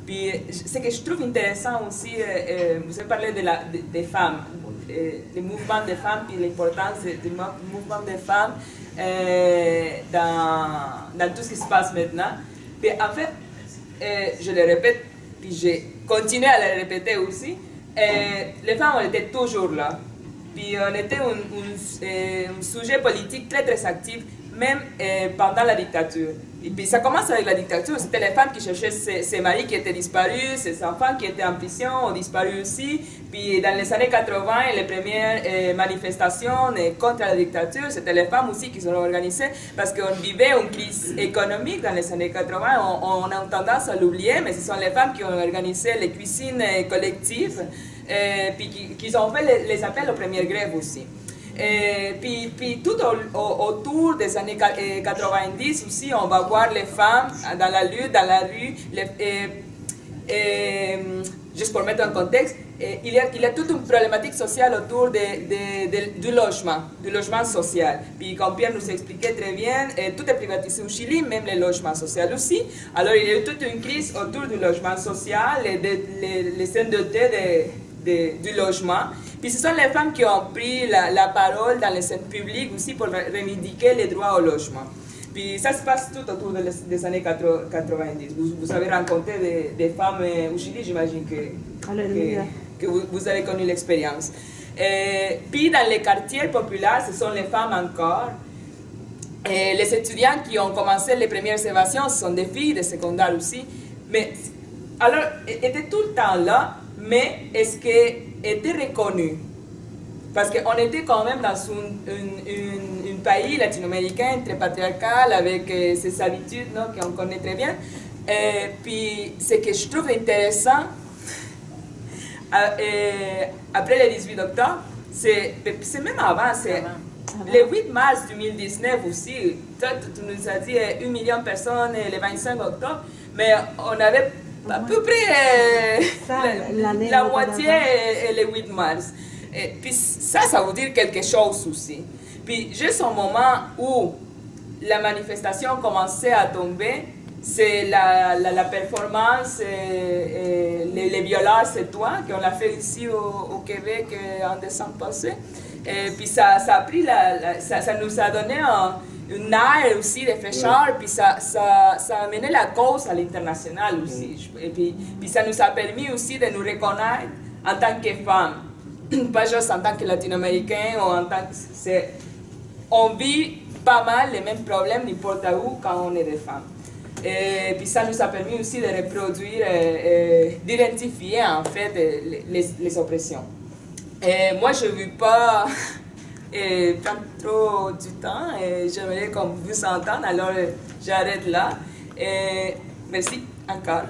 Puis, ce que je trouve intéressant aussi, vous avez parlé des femmes, les mouvements des femmes, puis l'importance du mouvement des femmes dans tout ce qui se passe maintenant. Puis, en fait, je le répète, puis j'ai continué à le répéter aussi, les femmes, on était toujours là. Puis on était un sujet politique très très actif, même pendant la dictature. Et puis ça commence avec la dictature, c'était les femmes qui cherchaient ses maris qui étaient disparus, ses enfants qui étaient en prison ont disparu aussi. Puis dans les années 80, les premières manifestations contre la dictature, c'était les femmes aussi qui se sont organisées parce qu'on vivait une crise économique dans les années 80. On a tendance à l'oublier, mais ce sont les femmes qui ont organisé les cuisines collectives. Puis qu'ils ont fait les appels aux premières grèves aussi. Puis tout autour des années 90 aussi, on va voir les femmes dans la lutte, dans la rue. Juste pour mettre en contexte, il y a toute une problématique sociale autour du logement social. Puis comme Pierre nous expliquait très bien, tout est privatisé au Chili, même les logements sociaux aussi. Alors il y a eu toute une crise autour du logement social et les CNDT du logement. Puis ce sont les femmes qui ont pris la parole dans les scènes publiques aussi pour revendiquer les droits au logement. Puis ça se passe tout autour des années 90. Vous avez rencontré des femmes au Chili, j'imagine que vous avez connu l'expérience. Puis dans les quartiers populaires, ce sont les femmes encore. Les étudiants qui ont commencé les premières évasions, ce sont des filles de secondaire aussi. Mais alors, étaient tout le temps là. Mais est-ce qu'elle était reconnue? Parce qu'on était quand même dans un pays latino-américain très patriarcal avec ses habitudes qu'on connaît très bien. Puis ce que je trouve intéressant, après le 18 octobre, c'est même avant, c'est le 8 mars 2019 aussi, tu nous as dit 1 million de personnes le 25 octobre, mais on avait à peu près la moitié le 8 mars. Puis ça veut dire quelque chose aussi. Puis juste au moment où la manifestation commençait à tomber, c'est la performance, les violences c'est toi, qu'on a fait ici au Québec en décembre passé. Puis ça a pris ça nous a donné un air aussi de fraîcheur, puis ça a amené la cause à l'international aussi. Et puis ça nous a permis aussi de nous reconnaître en tant que femmes, pas juste en tant que latino-américains, ou en tant que... On vit pas mal les mêmes problèmes n'importe où quand on est des femmes. Et puis ça nous a permis aussi de reproduire, d'identifier en fait les oppressions. Et moi je ne veux pas prendre trop du temps, et j'aimerais qu'on vous entende, alors j'arrête là. Et merci encore.